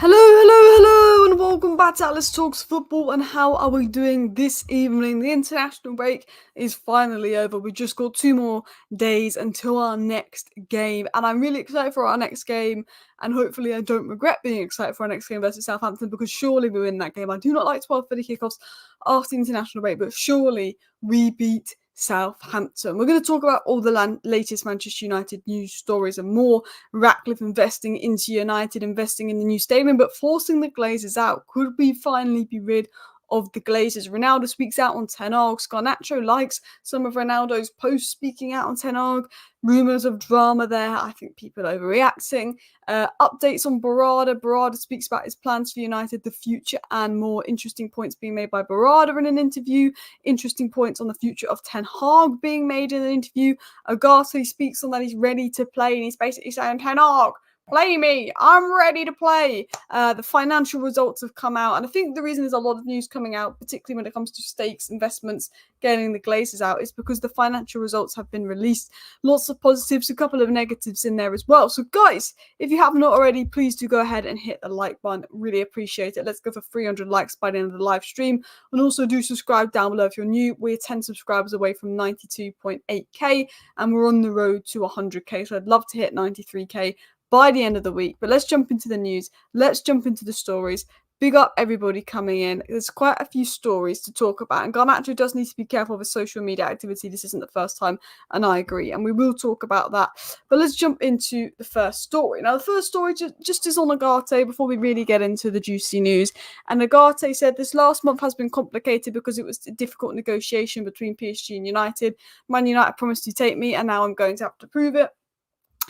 Hello, and welcome back to Alice Talks Football. And how are we doing this evening? The international break is finally over. We just got 2 more days until our next game, and I'm really excited for our next game. And hopefully, I don't regret being excited for our next game versus Southampton, because surely we win that game. I do not like 12:30 kickoffs after the international break, but surely we beat Southampton. We're going to talk about all the latest Manchester United news stories and more. Ratcliffe investing into United, investing in the new stadium, but forcing the Glazers out. Could we finally be rid of the Glazers? Ronaldo speaks out on Ten Hag. Garnacho likes some of Ronaldo's posts speaking out on Ten Hag. Rumours of drama there. I think people are overreacting. Updates on Berrada. Berrada speaks about his plans for United, the future, and more. Interesting points being made by Berrada in an interview. Interesting points on the future of Ten Hag being made in an interview. Ugarte speaks on that he's ready to play, and he's basically saying, Ten Hag, play me. I'm ready to play. The financial results have come out, and I think the reason there's a lot of news coming out, particularly when it comes to stakes, investments, getting the Glazers out, is because the financial results have been released. Lots of positives, a couple of negatives in there as well. So guys, if you have not already, please do go ahead and hit the like button. Really appreciate it. Let's go for 300 likes by the end of the live stream. And also do subscribe down below if you're new. We're 10 subscribers away from 92.8k, and we're on the road to 100k. So I'd love to hit 93k by the end of the week. But let's jump into the news. Let's jump into the stories. Big up everybody coming in. There's quite a few stories to talk about, and Garnacho does need to be careful of his social media activity. This isn't the first time, and I agree, and we will talk about that. But let's jump into the first story. Now, the first story just is on Ugarte before we really get into the juicy news. And Ugarte said this last month has been complicated because it was a difficult negotiation between PSG and United. Man United promised to take me, and now I'm going to have to prove it.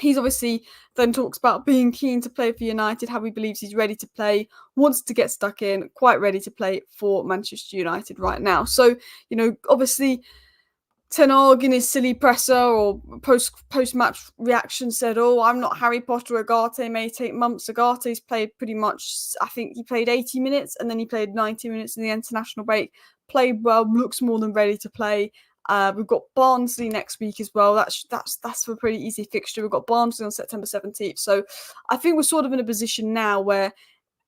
He's obviously then talks about being keen to play for United, how he believes he's ready to play, wants to get stuck in, quite ready to play for Manchester United right now. So, obviously, Ten Hag in his silly presser or post-match reaction said, I'm not Harry Potter, Ugarte may take months. Ugarte's played pretty much, I think he played 80 minutes and then he played 90 minutes in the international break. Played well, looks more than ready to play. We've got Barnsley next week as well. That's a pretty easy fixture. We've got Barnsley on September 17th. So I think we're sort of in a position now where,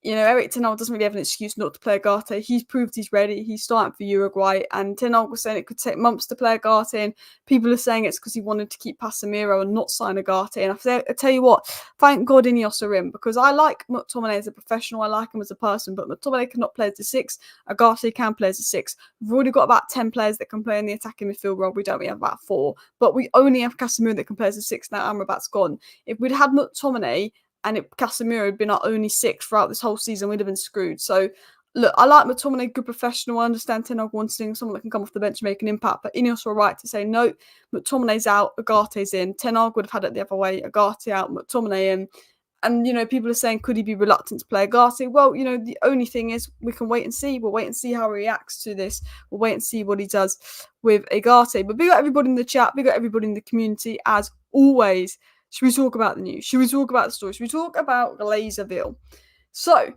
Eric Ten Hag doesn't really have an excuse not to play Ugarte. He's proved he's ready. He's starting for Uruguay. And Ten Hag was saying it could take months to play Ugarte. And people are saying it's because he wanted to keep Casemiro and not sign Ugarte. And I tell you what, thank God Ineos are in, because I like McTominay as a professional. I like him as a person. But McTominay cannot play as a 6. Ugarte can play as a 6. We've already got about 10 players that can play in the attacking midfield role. We have about 4. But we only have Casemiro that can play as a 6 now. Amrabat's gone. If we'd had McTominay and Casemiro had been our only 6 throughout this whole season, we'd have been screwed. So, look, I like McTominay, good professional. I understand Ten Hag wanting someone that can come off the bench and make an impact. But Ineos were right to say, no, McTominay's out, Ugarte's in. Ten Hag would have had it the other way, Ugarte out, McTominay in. And, people are saying, could he be reluctant to play Ugarte? Well, the only thing is we can wait and see. We'll wait and see how he reacts to this. We'll wait and see what he does with Ugarte. But big up everybody in the chat, big up everybody in the community, as always. Should we talk about the news? Should we talk about the story? Should we talk about Glazerville? So,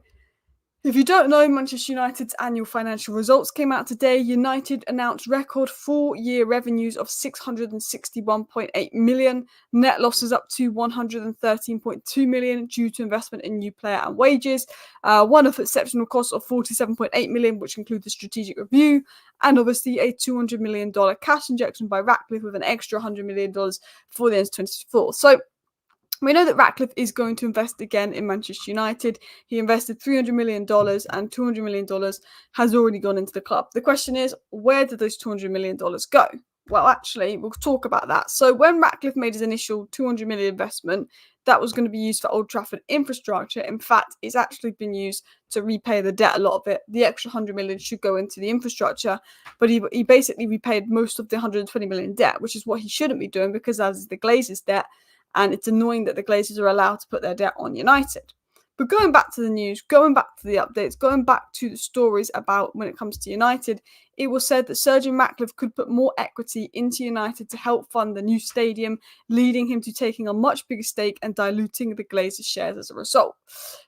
if you don't know, Manchester United's annual financial results came out today. United announced record 4-year revenues of 661.8 million. Net losses up to 113.2 million due to investment in new player and wages. One-off exceptional costs of 47.8 million, which include the strategic review. And obviously a $200 million cash injection by Ratcliffe with an extra $100 million for the end of 2024. So, we know that Ratcliffe is going to invest again in Manchester United. He invested $300 million and $200 million has already gone into the club. The question is, where did those $200 million go? Well, actually, we'll talk about that. So when Ratcliffe made his initial $200 million investment, that was going to be used for Old Trafford infrastructure. In fact, it's actually been used to repay the debt, a lot of it. The extra $100 million should go into the infrastructure, but he basically repaid most of the $120 million debt, which is what he shouldn't be doing because that is the Glazers' debt. And it's annoying that the Glazers are allowed to put their debt on United. But going back to the news, going back to the updates, going back to the stories about when it comes to United, it was said that Sir Jim Ratcliffe could put more equity into United to help fund the new stadium, leading him to taking a much bigger stake and diluting the Glazers' shares as a result.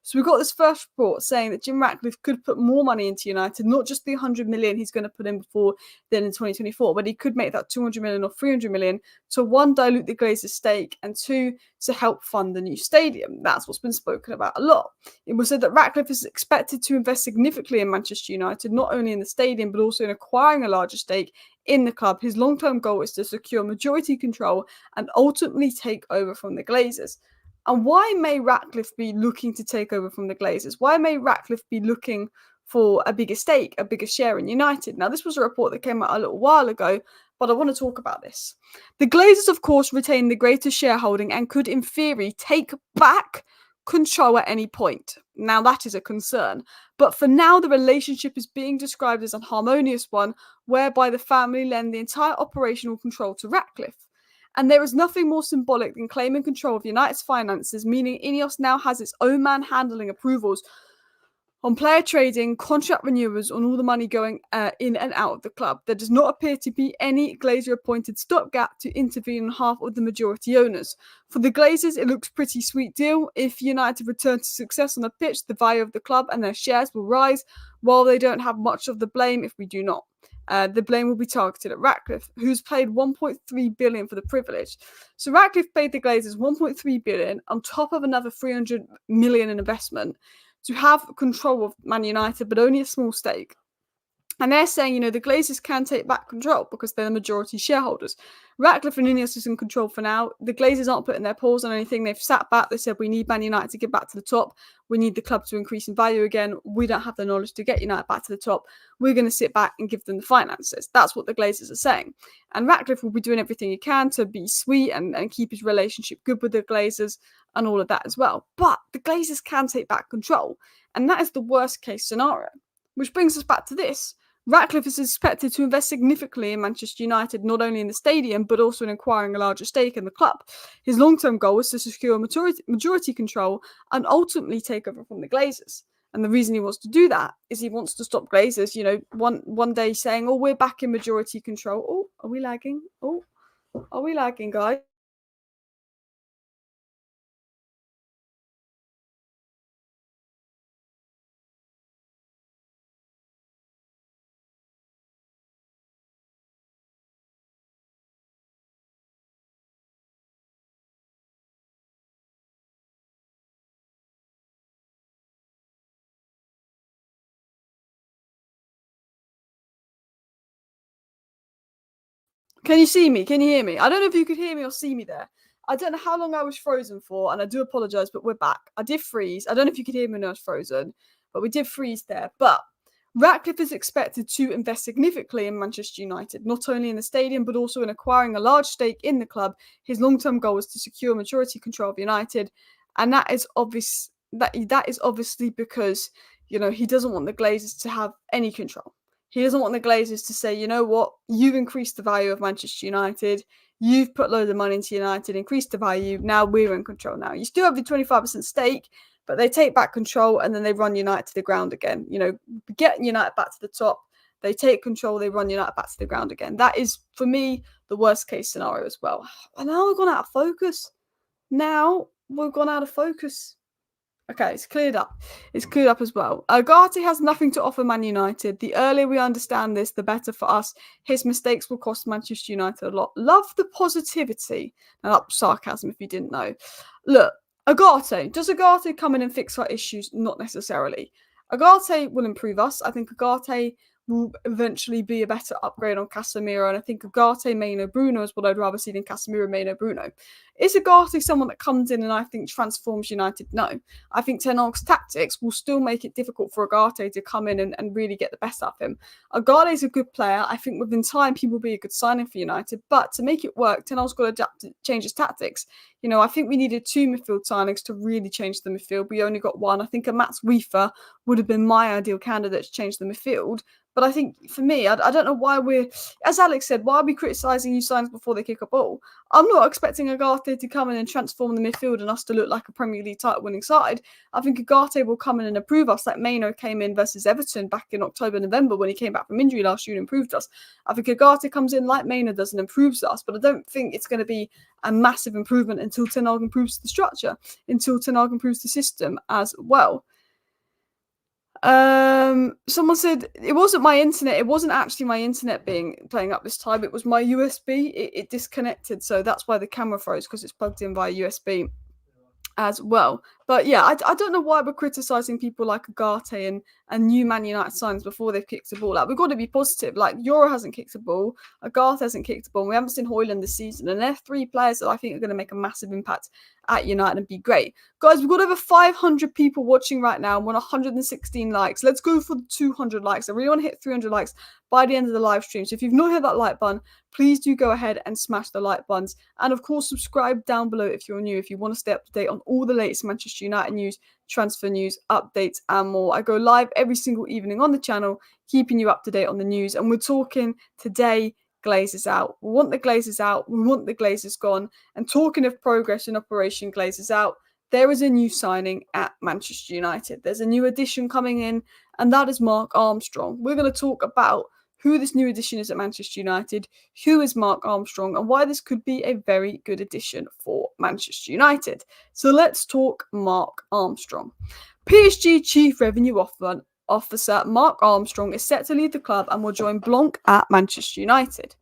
So we got this first report saying that Jim Ratcliffe could put more money into United, not just the 100 million he's going to put in before then in 2024, but he could make that 200 million or 300 million to one, dilute the Glazers' stake, and two, to help fund the new stadium. That's what's been spoken about a lot. It was said that Ratcliffe is expected to invest significantly in Manchester United, not only in the stadium, but also in acquiring a larger stake in the club. His long-term goal is to secure majority control and ultimately take over from the Glazers. And why may Ratcliffe be looking to take over from the Glazers? Why may Ratcliffe be looking for a bigger stake, a bigger share in United? Now, this was a report that came out a little while ago, but I want to talk about this. The Glazers, of course, retain the greatest shareholding and could, in theory, take back control at any point. Now, that is a concern. But for now, the relationship is being described as a harmonious one, whereby the family lend the entire operational control to Ratcliffe. And there is nothing more symbolic than claiming control of United's finances, meaning Ineos now has its own man handling approvals on player trading, contract renewals, on all the money going in and out of the club. There does not appear to be any Glazer-appointed stopgap to intervene on behalf of the majority owners. For the Glazers, it looks pretty sweet deal. If United return to success on the pitch, the value of the club and their shares will rise, while they don't have much of the blame if we do not. The blame will be targeted at Ratcliffe, who's paid 1.3 billion for the privilege. So Ratcliffe paid the Glazers 1.3 billion on top of another 300 million in investment to have control of Man United, but only a small stake. And they're saying, the Glazers can take back control because they're the majority shareholders. Ratcliffe and Ineos is in control for now. The Glazers aren't putting their paws on anything. They've sat back. They said, we need Man United to get back to the top. We need the club to increase in value again. We don't have the knowledge to get United back to the top. We're going to sit back and give them the finances. That's what the Glazers are saying. And Ratcliffe will be doing everything he can to be sweet and keep his relationship good with the Glazers and all of that as well. But the Glazers can take back control. And that is the worst case scenario. Which brings us back to this. Ratcliffe is expected to invest significantly in Manchester United, not only in the stadium, but also in acquiring a larger stake in the club. His long-term goal is to secure majority control and ultimately take over from the Glazers. And the reason he wants to do that is he wants to stop Glazers, one day saying, oh, we're back in majority control. Oh, are we lagging? Oh, are we lagging, guys? Can you see me? Can you hear me? I don't know if you could hear me or see me there. I don't know how long I was frozen for, and I do apologise, but we're back. I did freeze. I don't know if you could hear me when I was frozen, but we did freeze there. But Ratcliffe is expected to invest significantly in Manchester United, not only in the stadium, but also in acquiring a large stake in the club. His long-term goal is to secure majority control of United, and that is obvious. That is obviously because he doesn't want the Glazers to have any control. He doesn't want the Glazers to say, you know what, you've increased the value of Manchester United, you've put loads of money into United, increased the value, now we're in control now. You still have the 25% stake, but they take back control and then they run United to the ground again. Get United back to the top, they take control, they run United back to the ground again. That is, for me, the worst case scenario as well. And now we've gone out of focus. Okay, it's cleared up. It's cleared up as well. Ugarte has nothing to offer Man United. The earlier we understand this, the better for us. His mistakes will cost Manchester United a lot. Love the positivity. Now, that's sarcasm if you didn't know. Look, Ugarte. Does Ugarte come in and fix our issues? Not necessarily. Ugarte will improve us. I think Ugarte will eventually be a better upgrade on Casemiro, and I think Ugarte, Maino, Bruno is what I'd rather see than Casemiro, Maino, Bruno. Is Ugarte someone that comes in and I think transforms United? No. I think Ten Hag's tactics will still make it difficult for Ugarte to come in and really get the best out of him. Ugarte is a good player. I think within time he will be a good signing for United, but to make it work, Ten Hag's got to adapt to change his tactics. I think we needed 2 midfield signings to really change the midfield. We only got 1. I think a Mats Wiefer would have been my ideal candidate to change the midfield. But I think, for me, I don't know why as Alex said, why are we criticising new signings before they kick a ball? I'm not expecting Ugarte to come in and transform the midfield and us to look like a Premier League title winning side. I think Ugarte will come in and improve us like Maino came in versus Everton back in October, November when he came back from injury last year and improved us. I think Ugarte comes in like Maino does and improves us, but I don't think it's going to be a massive improvement until Ten Hag improves the structure, until Ten Hag improves the system as well. Someone said it wasn't my internet. It wasn't actually my internet playing up this time. It was my USB. It disconnected, so that's why the camera froze, because it's plugged in via USB as well. But yeah, I don't know why we're criticising people like Ugarte and new Man United signs before they've kicked the ball. Like, we've got to be positive. Like, Euro hasn't kicked the ball, Ugarte hasn't kicked the ball, and we haven't seen Højlund this season. And they're three players that I think are going to make a massive impact at United and be great. Guys, we've got over 500 people watching right now and we're 116 likes. Let's go for 200 likes. I really want to hit 300 likes by the end of the live stream. So if you've not hit that like button, please do go ahead and smash the like buttons. And of course, subscribe down below if you're new, if you want to stay up to date on all the latest Manchester United news, transfer news, updates, and more. I go live every single evening on the channel, keeping you up to date on the news. And we're talking today, Glazers out. We want the Glazers out. We want the Glazers gone. And talking of progress in Operation Glazers out, there is a new signing at Manchester United. There's a new addition coming in, and that is Mark Armstrong. We're going to talk about who this new addition is at Manchester United, who is Mark Armstrong, and why this could be a very good addition for Manchester United. So let's talk Mark Armstrong. PSG Chief Revenue Officer Mark Armstrong is set to leave the club and will join Blanc at Manchester United.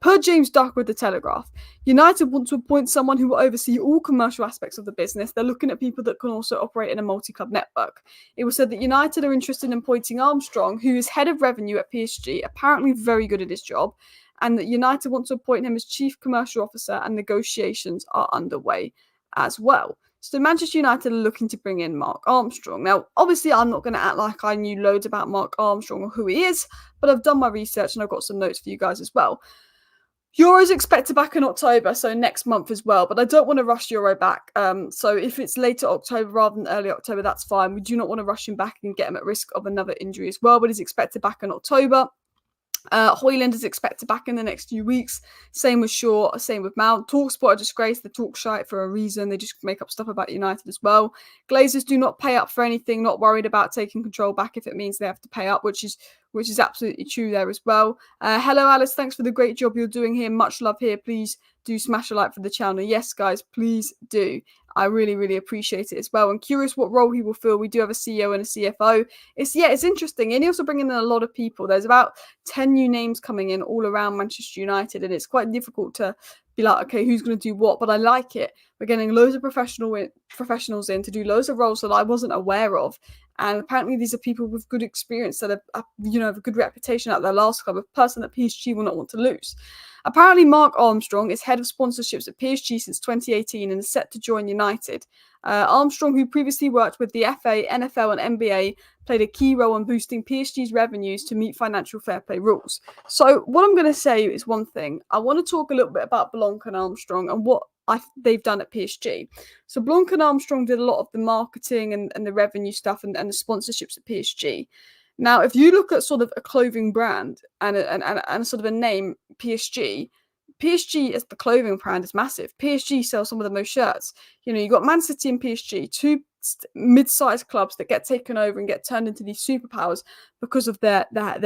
Per James Duck with The Telegraph, United want to appoint someone who will oversee all commercial aspects of the business. They're looking at people that can also operate in a multi-club network. It was said that United are interested in appointing Armstrong, who is head of revenue at PSG, apparently very good at his job, and that United want to appoint him as chief commercial officer, and negotiations are underway as well. So Manchester United are looking to bring in Mark Armstrong. Now, obviously, I'm not going to act like I knew loads about Mark Armstrong or who he is, but I've done my research and I've got some notes for you guys as well. Euro's expected back in October, so next month as well, but I don't want to rush Euro back. So if it's later October rather than early October, that's fine. We do not want to rush him back and get him at risk of another injury as well, but he's expected back in October. Højlund is expected back in the next few weeks. Same with Shaw, same with Mount. TalkSport are disgrace. They talk shite for a reason. They just make up stuff about United as well. Glazers do not pay up for anything, not worried about taking control back if it means they have to pay up, which is absolutely true there as well. Hello, Alice. Thanks for the great job you're doing here. Much love here. Please do smash a like for the channel. Yes, guys, please do. I really, really appreciate it as well. I'm curious what role he will fill. We do have a CEO and a CFO. It's interesting. And he also bringing in a lot of people. There's about 10 new names coming in all around Manchester United, and it's quite difficult to be like, okay, who's going to do what? But I like it. We're getting loads of professionals in to do loads of roles that I wasn't aware of. And apparently these are people with good experience that have a good reputation at their last club, a person that PSG will not want to lose. Apparently, Mark Armstrong is head of sponsorships at PSG since 2018 and is set to join United. Armstrong, who previously worked with the FA, NFL and NBA, played a key role in boosting PSG's revenues to meet financial fair play rules. So what I'm going to say is one thing. I want to talk a little bit about Blanc and Armstrong and what they've done at PSG. So Blanc and Armstrong did a lot of the marketing and the revenue stuff and the sponsorships at PSG. Now, if you look at sort of a clothing brand and sort of a name, PSG as the clothing brand is massive. PSG sells some of the most shirts. You got Man City and PSG, two mid-sized clubs that get taken over and get turned into these superpowers because of their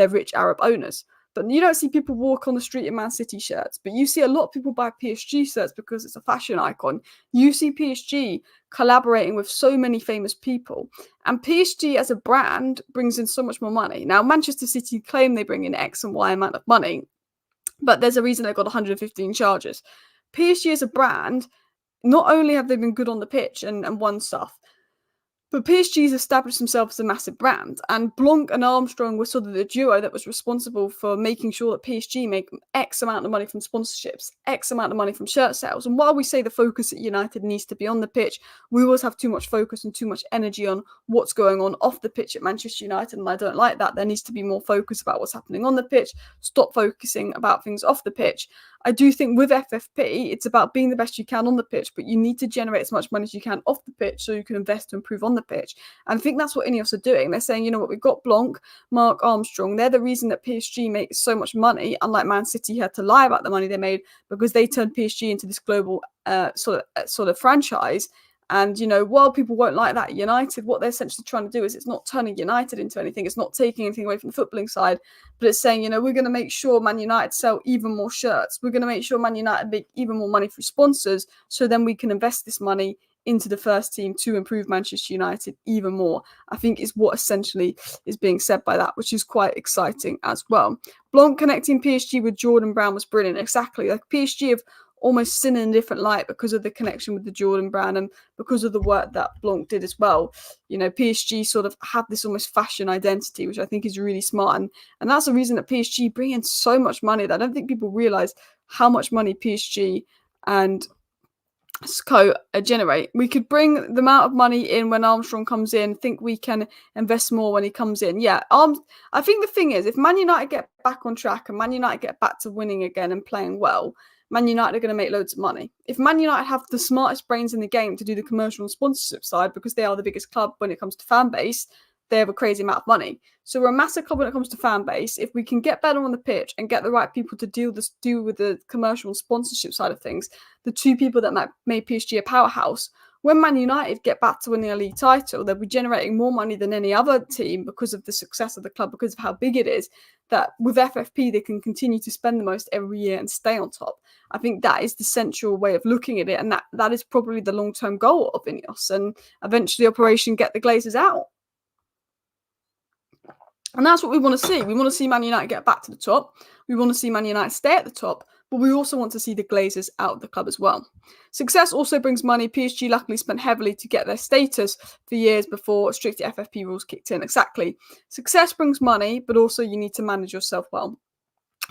rich Arab owners. But you don't see people walk on the street in Man City shirts, but you see a lot of people buy PSG shirts because it's a fashion icon. You see PSG collaborating with so many famous people, and PSG as a brand brings in so much more money. Now, Manchester City claim they bring in X and Y amount of money, but there's a reason they've got 115 charges. PSG as a brand, not only have they been good on the pitch and won stuff, but PSG's established themselves as a massive brand, and Blanc and Armstrong were sort of the duo that was responsible for making sure that PSG make X amount of money from sponsorships, X amount of money from shirt sales. And while we say the focus at United needs to be on the pitch, we always have too much focus and too much energy on what's going on off the pitch at Manchester United, and I don't like that. There needs to be more focus about what's happening on the pitch. Stop focusing about things off the pitch. I do think with FFP, it's about being the best you can on the pitch, but you need to generate as much money as you can off the pitch so you can invest to improve on the pitch. And I think that's what Ineos are doing. They're saying, you know what, we've got Blanc, Mark Armstrong. They're the reason that PSG makes so much money, unlike Man City had to lie about the money they made, because they turned PSG into this global sort of franchise. And, you know, while people won't like that, United, what they're essentially trying to do is it's not turning United into anything. It's not taking anything away from the footballing side, but it's saying, you know, we're going to make sure Man United sell even more shirts. We're going to make sure Man United make even more money through sponsors. So then we can invest this money into the first team to improve Manchester United even more, I think is what essentially is being said by that, which is quite exciting as well. Blanc connecting PSG with Jordan Brown was brilliant. Exactly. Like PSG have almost seen in a different light because of the connection with the Jordan Brand and because of the work that Blanc did as well. You know, PSG sort of have this almost fashion identity, which I think is really smart. And that's the reason that PSG bring in so much money that I don't think people realise how much money PSG and SCO generate. We could bring the amount of money in when Armstrong comes in, think we can invest more when he comes in. Yeah, I think the thing is, if Man United get back on track and Man United get back to winning again and playing well, Man United are going to make loads of money. If Man United have the smartest brains in the game to do the commercial and sponsorship side, because they are the biggest club when it comes to fan base, they have a crazy amount of money. So we're a massive club when it comes to fan base. If we can get better on the pitch and get the right people to deal with the commercial and sponsorship side of things, the two people that made PSG a powerhouse, when Man United get back to winning a league title, they'll be generating more money than any other team because of the success of the club, because of how big it is, that with FFP, they can continue to spend the most every year and stay on top. I think that is the central way of looking at it. And that is probably the long-term goal of Ineos, and eventually Operation Get the Glazers Out. And that's what we want to see. We want to see Man United get back to the top. We want to see Man United stay at the top, but we also want to see the Glazers out of the club as well. Success also brings money. PSG luckily spent heavily to get their status for years before strict FFP rules kicked in. Exactly. Success brings money, but also you need to manage yourself well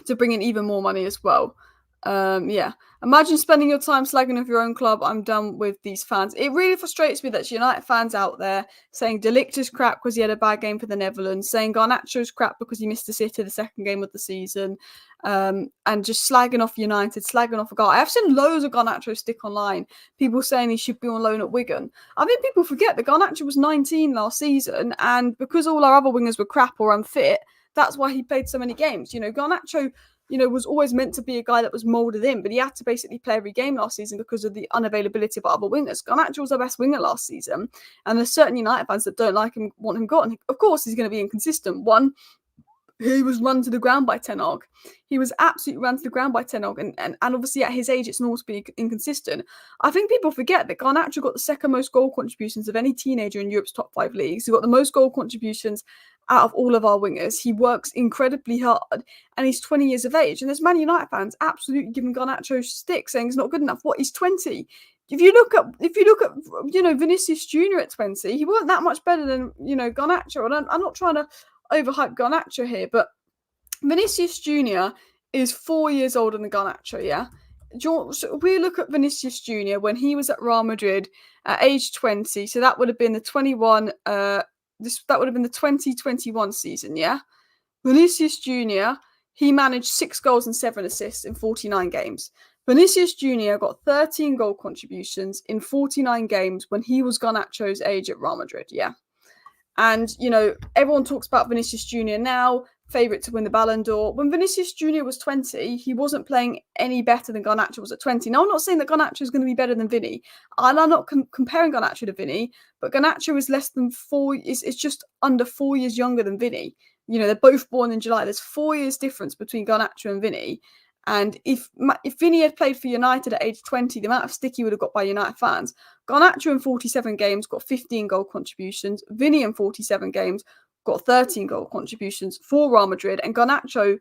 to bring in even more money as well. Yeah. Imagine spending your time slagging off your own club. I'm done with these fans. It really frustrates me that United fans out there saying De Ligt is crap because he had a bad game for the Netherlands, saying Garnacho is crap because he missed the City the second game of the season, and just slagging off United, slagging off a guy. I've seen loads of Garnacho stick online. People saying he should be on loan at Wigan. I think people forget that Garnacho was 19 last season, and because all our other wingers were crap or unfit, that's why he played so many games. You know, Garnacho, you know, was always meant to be a guy that was moulded in, but he had to basically play every game last season because of the unavailability of other wingers. Garnacho was our best winger last season, and there's certain United fans that don't like him, want him gone. Of course, he's going to be inconsistent. One, he was run to the ground by Ten Hag. He was absolutely run to the ground by Ten Hag, and obviously at his age, it's normal to be inconsistent. I think people forget that Garnacho got the second most goal contributions of any teenager in Europe's top 5 leagues. He got the most goal contributions out of all of our wingers. He works incredibly hard, and he's 20 years of age. And there's Man United fans absolutely giving Garnacho stick, saying he's not good enough. What? He's 20. If you look at you know, Vinicius Junior at 20, he wasn't that much better than, you know, Garnacho. And I'm not trying to overhype Garnacho here, but Vinicius Junior is 4 years older than Garnacho. Yeah. So we look at Vinicius Junior when he was at Real Madrid at age 20. So that would have been the 21. That would have been the 2021 season, yeah? Vinicius Junior, he managed 6 goals and 7 assists in 49 games. Vinicius Junior got 13 goal contributions in 49 games when he was Garnacho's age at Real Madrid, yeah? And, you know, everyone talks about Vinicius Junior now, favourite to win the Ballon d'Or. When Vinicius Junior was 20, he wasn't playing any better than Garnacho was at 20. Now, I'm not saying that Garnacho is going to be better than Vinny. And I'm not comparing Garnacho to Vinny, but Garnacho is less than 4, it's just under 4 years younger than Vinny. You know, they're both born in July. There's 4 years difference between Garnacho and Vinny. And if Vinny had played for United at age 20, the amount of stick he would have got by United fans. Garnacho in 47 games got 15 goal contributions. Vinny in 47 games got 13 goal contributions for Real Madrid. And Garnacho,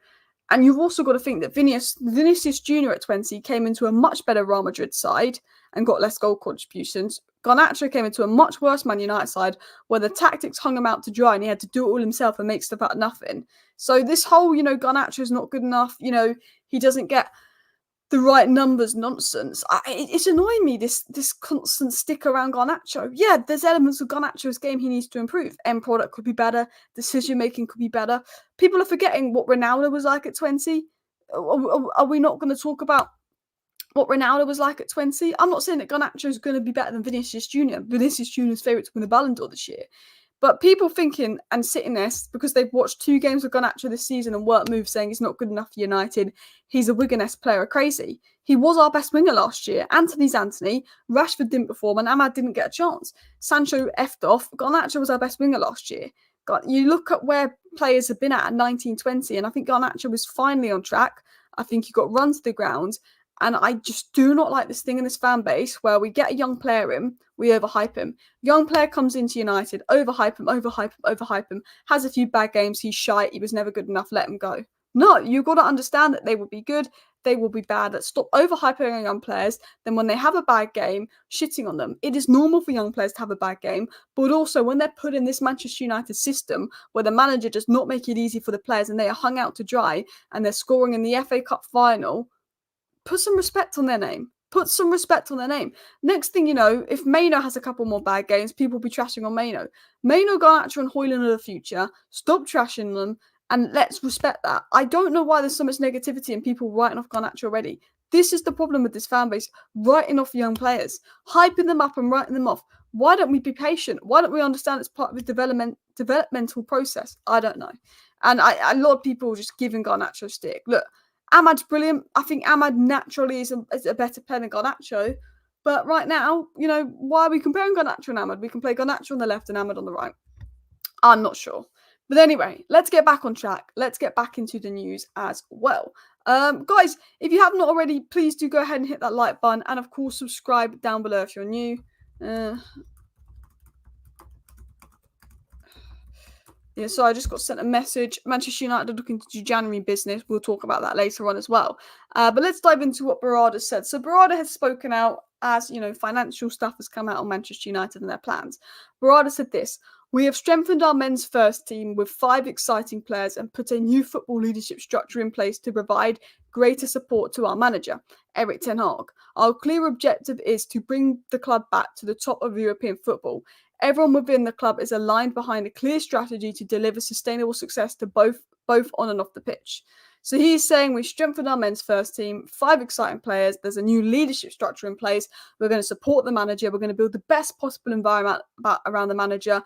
and you've also got to think that Vinicius Junior at 20 came into a much better Real Madrid side and got less goal contributions. Garnacho came into a much worse Man United side where the tactics hung him out to dry and he had to do it all himself and make stuff out of nothing. So this whole, you know, Garnacho is not good enough, you know, he doesn't get the right numbers nonsense. It's annoying me, this constant stick around Garnacho. Yeah, there's elements of Garnacho's game he needs to improve. End product could be better. Decision making could be better. People are forgetting what Ronaldo was like at 20. Are we not going to talk about what Ronaldo was like at 20? I'm not saying that Garnacho is going to be better than Vinicius Jr. Vinicius Jr. is favourite to win the Ballon d'Or this year. But people thinking and sitting there because they've watched 2 games of Garnacho this season and weren't moved, saying he's not good enough for United, he's a Wigan-esque player, are crazy. He was our best winger last year. Anthony's Anthony. Rashford didn't perform and Ahmad didn't get a chance. Sancho effed off. Garnacho was our best winger last year. You look at where players have been at 19-20, and I think Garnacho was finally on track. I think he got run to the ground. And I just do not like this thing in this fan base where we get a young player in, we overhype him. Young player comes into United, overhype him, has a few bad games, he's shite, he was never good enough, let him go. No, you've got to understand that they will be good, they will be bad. Let's stop overhyping our young players. Then when they have a bad game, shitting on them. It is normal for young players to have a bad game, but also when they're put in this Manchester United system where the manager does not make it easy for the players and they are hung out to dry and they're scoring in the FA Cup final, put some respect on their name. Put some respect on their name. Next thing you know, if Maino has a couple more bad games, people will be trashing on Maino. Maino, Garnacho and Højlund are the future. Stop trashing them and let's respect that. I don't know why there's so much negativity and people writing off Garnacho already. This is the problem with this fan base, writing off young players, hyping them up and writing them off. Why don't we be patient? Why don't we understand it's part of the developmental process? I don't know. And a lot of people are just giving Garnacho stick. Look, Ahmad's brilliant. I think Ahmad naturally is a better player than Garnacho. But right now, why are we comparing Garnacho and Ahmad? We can play Garnacho on the left and Ahmad on the right. I'm not sure. But anyway, let's get back on track. Let's get back into the news as well. Guys, if you have not already, please do go ahead and hit that like button. And of course, subscribe down below if you're new. Yeah, so I just got sent a message. Manchester United are looking to do January business. We'll talk about that later on as well. But let's dive into what Berrada said. So Berrada has spoken out as, financial stuff has come out on Manchester United and their plans. Berrada said this: "We have strengthened our men's first team with 5 exciting players and put a new football leadership structure in place to provide greater support to our manager, Erik Ten Hag. Our clear objective is to bring the club back to the top of European football. Everyone within the club is aligned behind a clear strategy to deliver sustainable success to both on and off the pitch." So he's saying we strengthened our men's first team, 5 exciting players, there's a new leadership structure in place, we're going to support the manager, we're going to build the best possible environment around the manager,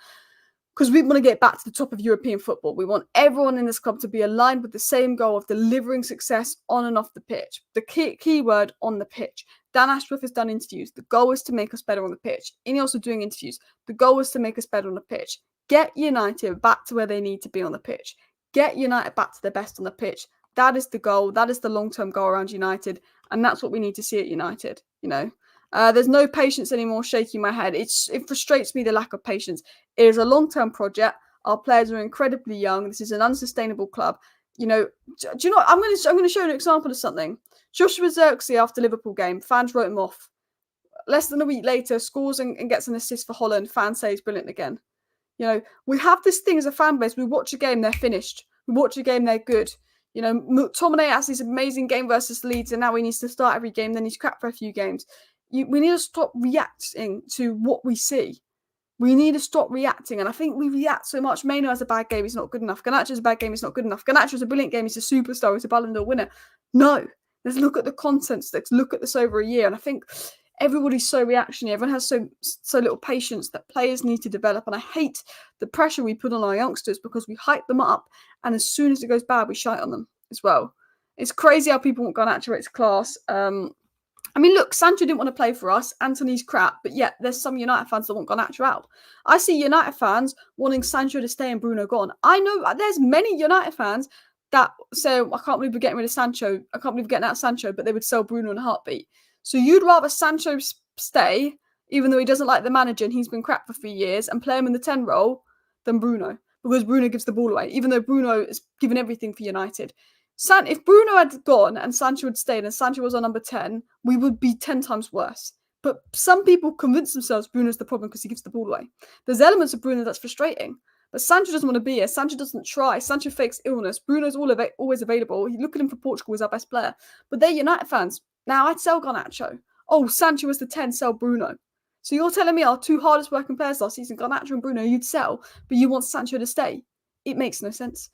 because we want to get back to the top of European football. We want everyone in this club to be aligned with the same goal of delivering success on and off the pitch. The key word, on the pitch. Dan Ashworth has done interviews. The goal is to make us better on the pitch. Ineos are doing interviews. The goal is to make us better on the pitch. Get United back to where they need to be on the pitch. Get United back to the best on the pitch. That is the goal. That is the long-term goal around United. And that's what we need to see at United, There's no patience anymore, shaking my head. It frustrates me, the lack of patience. It is a long-term project. Our players are incredibly young. This is an unsustainable club. Do you know what? I'm going to show you an example of something. Joshua Zirkzee, after Liverpool game, fans wrote him off. Less than a week later, scores and gets an assist for Holland. Fans say he's brilliant again. We have this thing as a fan base. We watch a game, they're finished. We watch a game, they're good. Tomine has this amazing game versus Leeds, and now he needs to start every game. Then he's crap for a few games. We need to stop reacting to what we see. We need to stop reacting. And I think we react so much. Maino has a bad game, he's not good enough. Garnacho has a bad game, he's not good enough. Garnacho has a brilliant game, he's a superstar, he's a Ballon d'Or winner. No. Let's look at the contents. Let's look at this over a year. And I think everybody's so reactionary. Everyone has so little patience that players need to develop. And I hate the pressure we put on our youngsters because we hype them up. And as soon as it goes bad, we shite on them as well. It's crazy how people want Garnacho rates class. Look, Sancho didn't want to play for us. Anthony's crap. But yet there's some United fans that want Garnacho out. I see United fans wanting Sancho to stay and Bruno gone. I know there's many United fans that say, I can't believe we're getting rid of Sancho. I can't believe we're getting out Sancho, but they would sell Bruno in a heartbeat. So you'd rather Sancho stay, even though he doesn't like the manager and he's been crap for 3 years, and play him in the 10 role than Bruno, because Bruno gives the ball away, even though Bruno is given everything for United. If Bruno had gone and Sancho had stayed and Sancho was on number 10, we would be 10 times worse. But some people convince themselves Bruno's the problem because he gives the ball away. There's elements of Bruno that's frustrating. But Sancho doesn't want to be here. Sancho doesn't try. Sancho fakes illness. Bruno's always available. Look at him for Portugal, he's our best player. But they're United fans. Now, I'd sell Garnacho. Oh, Sancho was the 10, sell Bruno. So you're telling me our 2 hardest working players last season, Garnacho and Bruno, you'd sell, but you want Sancho to stay? It makes no sense.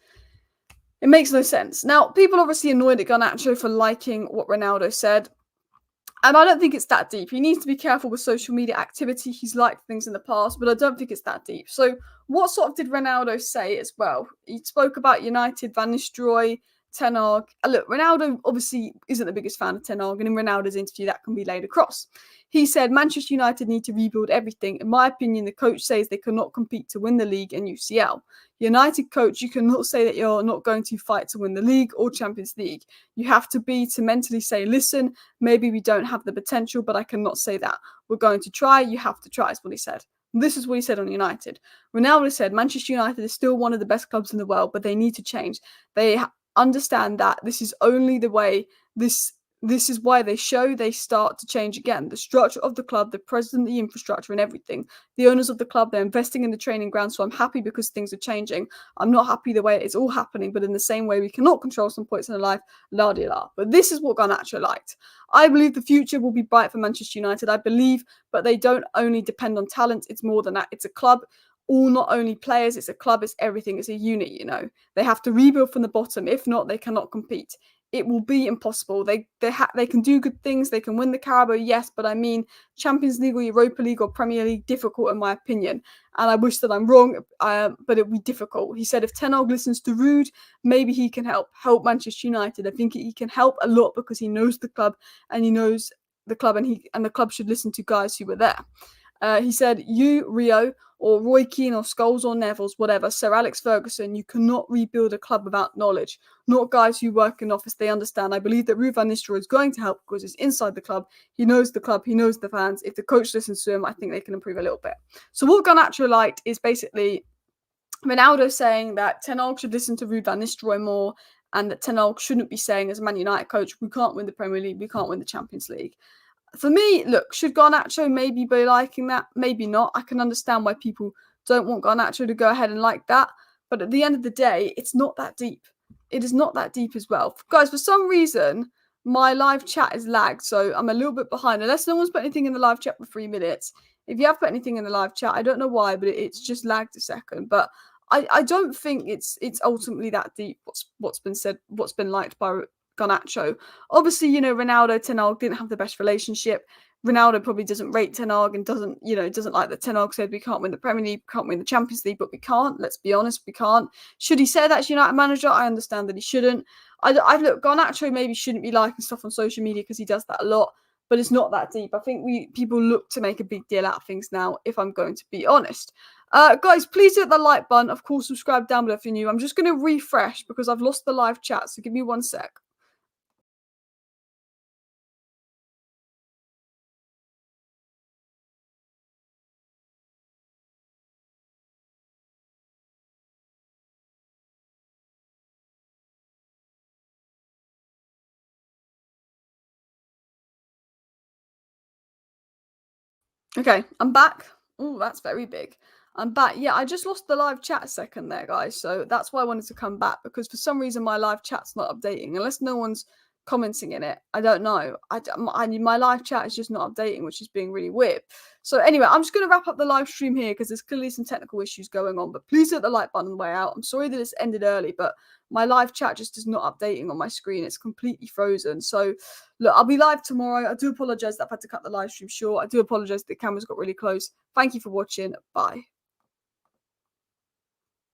It makes no sense. Now, people obviously annoyed at Garnacho for liking what Ronaldo said. And I don't think it's that deep. He needs to be careful with social media activity. He's liked things in the past, but I don't think it's that deep. So, what sort of did Ronaldo say as well? He spoke about United, Van Nistelrooy, Ten Hag. Look, Ronaldo obviously isn't the biggest fan of Ten Hag, and in Ronaldo's interview, that can be laid across. He said Manchester United need to rebuild everything. In my opinion, the coach says they cannot compete to win the league and UCL. United coach, you cannot say that you're not going to fight to win the league or Champions League. You have to be to mentally say, listen, maybe we don't have the potential, but I cannot say that. We're going to try. You have to try, is what he said. This is what he said on United. Ronaldo said Manchester United is still one of the best clubs in the world, but they need to change. They understand that this is only the way this is why they start to change again. The structure of the club, the president, the infrastructure, and everything. The owners of the club, they're investing in the training ground. So I'm happy because things are changing. I'm not happy the way it's all happening, but in the same way, we cannot control some points in our life, la di la. But this is what Garnacho liked. I believe the future will be bright for Manchester United. I believe, but they don't only depend on talent. It's more than that. It's a club. All not only players, it's a club, it's everything, it's a unit, you know. They have to rebuild from the bottom. If not, they cannot compete. It will be impossible. They can do good things. They can win the Carabao, yes, but I mean Champions League or Europa League or Premier League, difficult in my opinion. And I wish that I'm wrong, but it will be difficult. He said if Ten Hag listens to Ruud, maybe he can help Manchester United. I think he can help a lot because he knows the club and he knows the club, and the club should listen to guys who were there. He said, you, Rio, or Roy Keane, or Scholes, or Neville's, whatever, Sir Alex Ferguson, you cannot rebuild a club without knowledge. Not guys who work in office, they understand. I believe that Ruud van Nistelrooy is going to help because he's inside the club. He knows the club, he knows the fans. If the coach listens to him, I think they can improve a little bit. So what Garnacho liked is basically Ronaldo saying that Ten Hag should listen to Ruud van Nistelrooy more, and that Ten Hag shouldn't be saying as a Man United coach, we can't win the Premier League, we can't win the Champions League. For me, look, should Garnacho maybe be liking that? Maybe not. I can understand why people don't want Garnacho to go ahead and like that. But at the end of the day, it's not that deep. It is not that deep as well. Guys, for some reason, my live chat is lagged, so I'm a little bit behind. Unless no one's put anything in the live chat for 3 minutes. If you have put anything in the live chat, I don't know why, but it's just lagged a second. But I don't think it's ultimately that deep what's been said, what's been liked by Garnacho. Obviously, you know, Ronaldo, Ten Hag didn't have the best relationship. Ronaldo probably doesn't rate Ten Hag and doesn't like that Ten Hag said we can't win the Premier League, we can't win the Champions League, but we can't. Let's be honest, we can't. Should he say that's United manager? I understand that he shouldn't. I look, Garnacho maybe shouldn't be liking stuff on social media because he does that a lot, but it's not that deep. I think people look to make a big deal out of things now, if I'm going to be honest. Guys, please hit the like button. Of course, subscribe down below if you're new. I'm just going to refresh because I've lost the live chat, so give me 1 sec. Okay, I'm back. Oh, that's very big. I'm back. Yeah, I just lost the live chat a second there, guys. So that's why I wanted to come back because for some reason my live chat's not updating. Unless no one's commenting in it, I don't know. My live chat is just not updating, which is being really weird. So anyway, I'm just going to wrap up the live stream here because there's clearly some technical issues going on. But please hit the like button on the way out. I'm sorry that it's ended early, but my live chat just is not updating on my screen. It's completely frozen. So look, I'll be live tomorrow. I do apologize that I've had to cut the live stream short. I do apologize that the cameras got really close. Thank you for watching. Bye.